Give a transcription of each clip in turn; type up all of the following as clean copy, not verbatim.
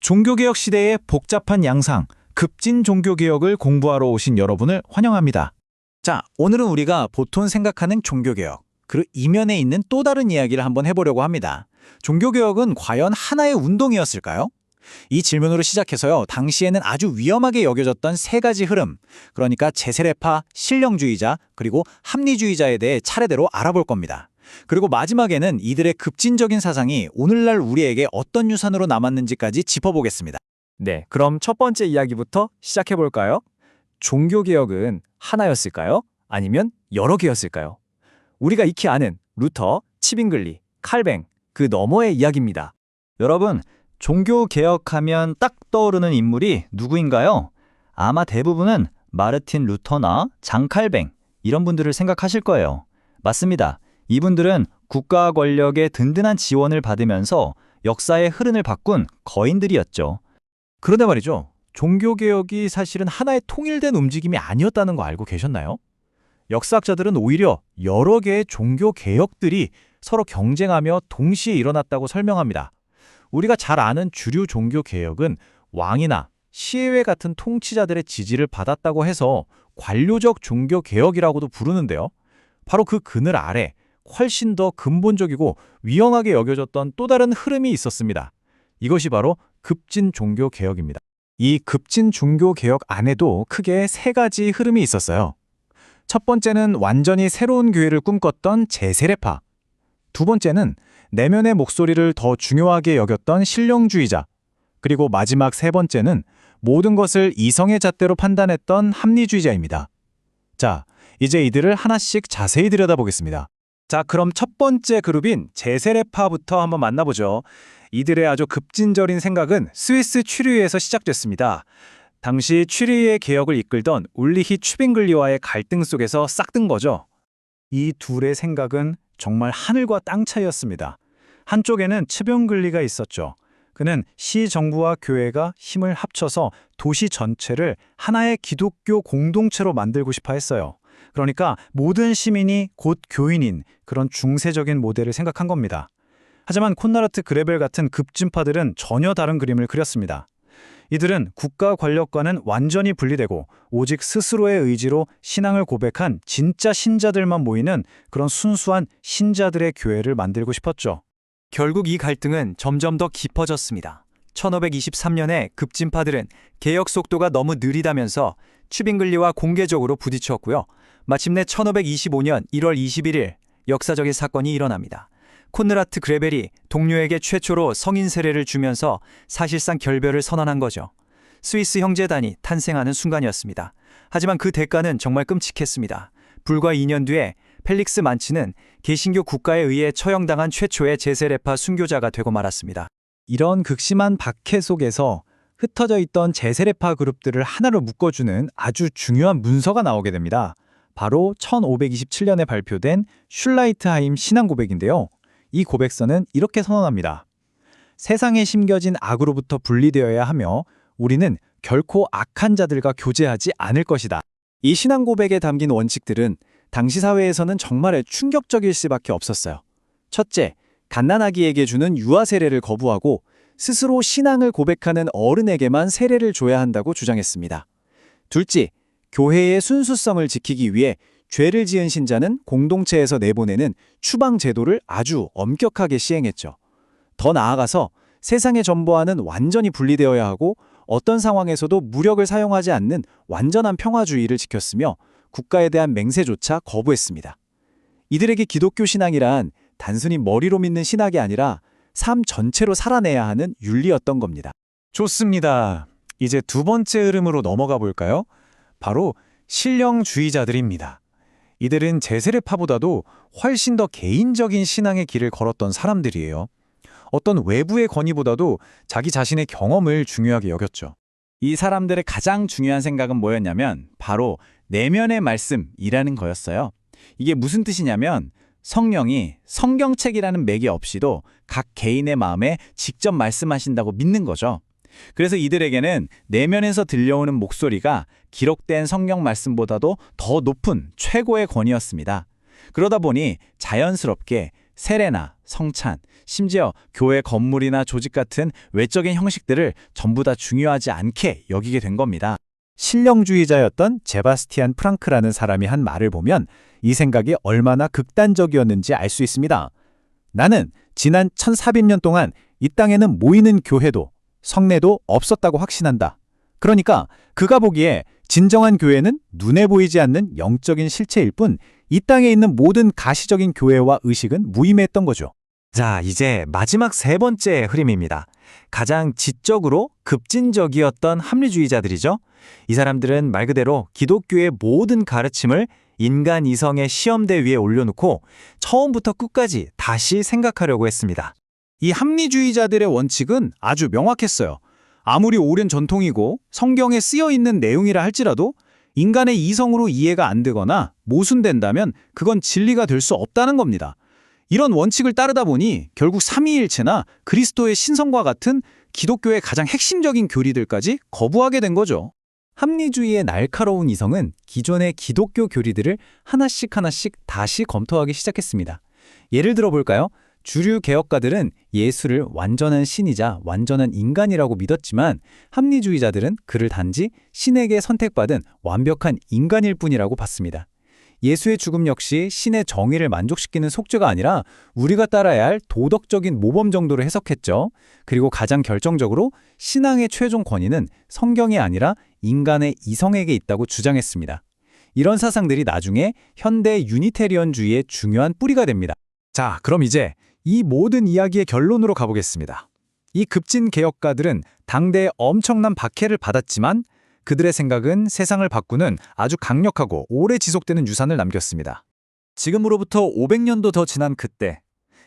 종교개혁 시대의 복잡한 양상, 급진 종교개혁을 공부하러 오신 여러분을 환영합니다. 자, 오늘은 우리가 보통 생각하는 종교개혁, 그 이면에 있는 또 다른 이야기를 한번 해보려고 합니다. 종교개혁은 과연 하나의 운동이었을까요? 이 질문으로 시작해서요, 당시에는 아주 위험하게 여겨졌던 세 가지 흐름, 그러니까 제세례파, 신령주의자, 그리고 합리주의자에 대해 차례대로 알아볼 겁니다. 그리고 마지막에는 이들의 급진적인 사상이 오늘날 우리에게 어떤 유산으로 남았는지까지 짚어보겠습니다. 네, 그럼 첫 번째 이야기부터 시작해볼까요? 종교개혁은 하나였을까요? 아니면 여러 개였을까요? 우리가 익히 아는 루터, 치빙글리, 칼뱅, 그 너머의 이야기입니다. 여러분, 종교개혁하면 딱 떠오르는 인물이 누구인가요? 아마 대부분은 마르틴 루터나 장칼뱅, 이런 분들을 생각하실 거예요. 맞습니다. 이분들은 국가 권력의 든든한 지원을 받으면서 역사의 흐름을 바꾼 거인들이었죠. 그런데 말이죠. 종교개혁이 사실은 하나의 통일된 움직임이 아니었다는 거 알고 계셨나요? 역사학자들은 오히려 여러 개의 종교개혁들이 서로 경쟁하며 동시에 일어났다고 설명합니다. 우리가 잘 아는 주류 종교개혁은 왕이나 시의회 같은 통치자들의 지지를 받았다고 해서 관료적 종교개혁이라고도 부르는데요. 바로 그 그늘 아래 훨씬 더 근본적이고 위험하게 여겨졌던 또 다른 흐름이 있었습니다. 이것이 바로 급진 종교개혁입니다. 이 급진 종교개혁 안에도 크게 세 가지 흐름이 있었어요. 첫 번째는 완전히 새로운 교회를 꿈꿨던 제세례파. 두 번째는 내면의 목소리를 더 중요하게 여겼던 신령주의자. 그리고 마지막 세 번째는 모든 것을 이성의 잣대로 판단했던 합리주의자입니다. 자, 이제 이들을 하나씩 자세히 들여다보겠습니다. 자, 그럼 첫 번째 그룹인 제세례파부터 한번 만나보죠. 이들의 아주 급진적인 생각은 스위스 취리히에서 시작됐습니다. 당시 취리히의 개혁을 이끌던 울리히 튜빙글리와의 갈등 속에서 싹든 거죠. 이 둘의 생각은 정말 하늘과 땅 차이였습니다. 한쪽에는 츠병글리가 있었죠. 그는 시 정부와 교회가 힘을 합쳐서 도시 전체를 하나의 기독교 공동체로 만들고 싶어 했어요. 그러니까 모든 시민이 곧 교인인 그런 중세적인 모델을 생각한 겁니다. 하지만 콘라드 그레벨 같은 급진파들은 전혀 다른 그림을 그렸습니다. 이들은 국가 권력과는 완전히 분리되고 오직 스스로의 의지로 신앙을 고백한 진짜 신자들만 모이는 그런 순수한 신자들의 교회를 만들고 싶었죠. 결국 이 갈등은 점점 더 깊어졌습니다. 1523년에 급진파들은 개혁 속도가 너무 느리다면서 튜빙글리와 공개적으로 부딪혔고요. 마침내 1525년 1월 21일 역사적인 사건이 일어납니다. 콘라드 그레벨이 동료에게 최초로 성인 세례를 주면서 사실상 결별을 선언한 거죠. 스위스 형제단이 탄생하는 순간이었습니다. 하지만 그 대가는 정말 끔찍했습니다. 불과 2년 뒤에 펠릭스 만츠는 개신교 국가에 의해 처형당한 최초의 제세례파 순교자가 되고 말았습니다. 이런 극심한 박해 속에서 흩어져 있던 제세례파 그룹들을 하나로 묶어주는 아주 중요한 문서가 나오게 됩니다. 바로 1527년에 발표된 슐라이트하임 신앙고백인데요. 이 고백서는 이렇게 선언합니다. 세상에 심겨진 악으로부터 분리되어야 하며 우리는 결코 악한 자들과 교제하지 않을 것이다. 이 신앙고백에 담긴 원칙들은 당시 사회에서는 정말 충격적일 수밖에 없었어요. 첫째, 갓난아기에게 주는 유아 세례를 거부하고 스스로 신앙을 고백하는 어른에게만 세례를 줘야 한다고 주장했습니다. 둘째, 교회의 순수성을 지키기 위해 죄를 지은 신자는 공동체에서 내보내는 추방 제도를 아주 엄격하게 시행했죠. 더 나아가서 세상의 전부와는 완전히 분리되어야 하고 어떤 상황에서도 무력을 사용하지 않는 완전한 평화주의를 지켰으며 국가에 대한 맹세조차 거부했습니다. 이들에게 기독교 신앙이란 단순히 머리로 믿는 신학이 아니라 삶 전체로 살아내야 하는 윤리였던 겁니다. 좋습니다. 이제 두 번째 흐름으로 넘어가 볼까요? 바로 신령주의자들입니다. 이들은 제세례파보다도 훨씬 더 개인적인 신앙의 길을 걸었던 사람들이에요. 어떤 외부의 권위보다도 자기 자신의 경험을 중요하게 여겼죠. 이 사람들의 가장 중요한 생각은 뭐였냐면 바로 내면의 말씀이라는 거였어요. 이게 무슨 뜻이냐면 성령이 성경책이라는 매개 없이도 각 개인의 마음에 직접 말씀하신다고 믿는 거죠. 그래서 이들에게는 내면에서 들려오는 목소리가 기록된 성경 말씀보다도 더 높은 최고의 권위였습니다. 그러다 보니 자연스럽게 세례나 성찬, 심지어 교회 건물이나 조직 같은 외적인 형식들을 전부 다 중요하지 않게 여기게 된 겁니다. 신령주의자였던 제바스티안 프랑크라는 사람이 한 말을 보면 이 생각이 얼마나 극단적이었는지 알 수 있습니다. 나는 지난 1400년 동안 이 땅에는 모이는 교회도 성례도 없었다고 확신한다. 그러니까 그가 보기에 진정한 교회는 눈에 보이지 않는 영적인 실체일 뿐 이 땅에 있는 모든 가시적인 교회와 의식은 무의미했던 거죠. 자, 이제 마지막 세 번째 흐름입니다. 가장 지적으로 급진적이었던 합리주의자들이죠. 이 사람들은 말 그대로 기독교의 모든 가르침을 인간 이성의 시험대 위에 올려놓고 처음부터 끝까지 다시 생각하려고 했습니다. 이 합리주의자들의 원칙은 아주 명확했어요. 아무리 오랜 전통이고 성경에 쓰여 있는 내용이라 할지라도 인간의 이성으로 이해가 안 되거나 모순된다면 그건 진리가 될 수 없다는 겁니다. 이런 원칙을 따르다 보니 결국 삼위일체나 그리스도의 신성과 같은 기독교의 가장 핵심적인 교리들까지 거부하게 된 거죠. 합리주의의 날카로운 이성은 기존의 기독교 교리들을 하나씩 다시 검토하기 시작했습니다. 예를 들어 볼까요? 주류 개혁가들은 예수를 완전한 신이자 완전한 인간이라고 믿었지만 합리주의자들은 그를 단지 신에게 선택받은 완벽한 인간일 뿐이라고 봤습니다. 예수의 죽음 역시 신의 정의를 만족시키는 속죄가 아니라 우리가 따라야 할 도덕적인 모범 정도로 해석했죠. 그리고 가장 결정적으로 신앙의 최종 권위는 성경이 아니라 인간의 이성에게 있다고 주장했습니다. 이런 사상들이 나중에 현대 유니테리언주의의 중요한 뿌리가 됩니다. 자, 그럼 이제 이 모든 이야기의 결론으로 가보겠습니다. 이 급진 개혁가들은 당대에 엄청난 박해를 받았지만 그들의 생각은 세상을 바꾸는 아주 강력하고 오래 지속되는 유산을 남겼습니다. 지금으로부터 500년도 더 지난 그때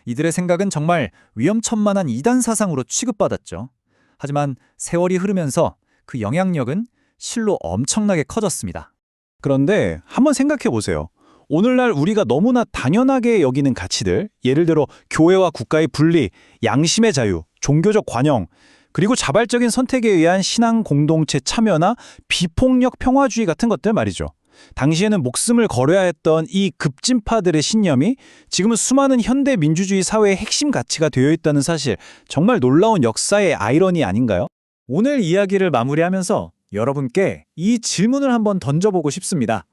이들의 생각은 정말 위험천만한 이단 사상으로 취급받았죠. 하지만 세월이 흐르면서 그 영향력은 실로 엄청나게 커졌습니다. 그런데 한번 생각해 보세요. 오늘날 우리가 너무나 당연하게 여기는 가치들, 예를 들어 교회와 국가의 분리, 양심의 자유, 종교적 관용, 그리고 자발적인 선택에 의한 신앙 공동체 참여나 비폭력 평화주의 같은 것들 말이죠. 당시에는 목숨을 걸어야 했던 이 급진파들의 신념이 지금은 수많은 현대 민주주의 사회의 핵심 가치가 되어 있다는 사실, 정말 놀라운 역사의 아이러니 아닌가요? 오늘 이야기를 마무리하면서 여러분께 이 질문을 한번 던져보고 싶습니다.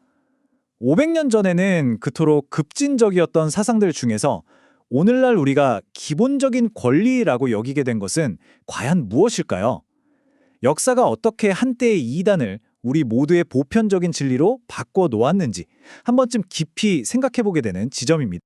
500년 전에는 그토록 급진적이었던 사상들 중에서 오늘날 우리가 기본적인 권리라고 여기게 된 것은 과연 무엇일까요? 역사가 어떻게 한때의 이단을 우리 모두의 보편적인 진리로 바꿔 놓았는지 한 번쯤 깊이 생각해보게 되는 지점입니다.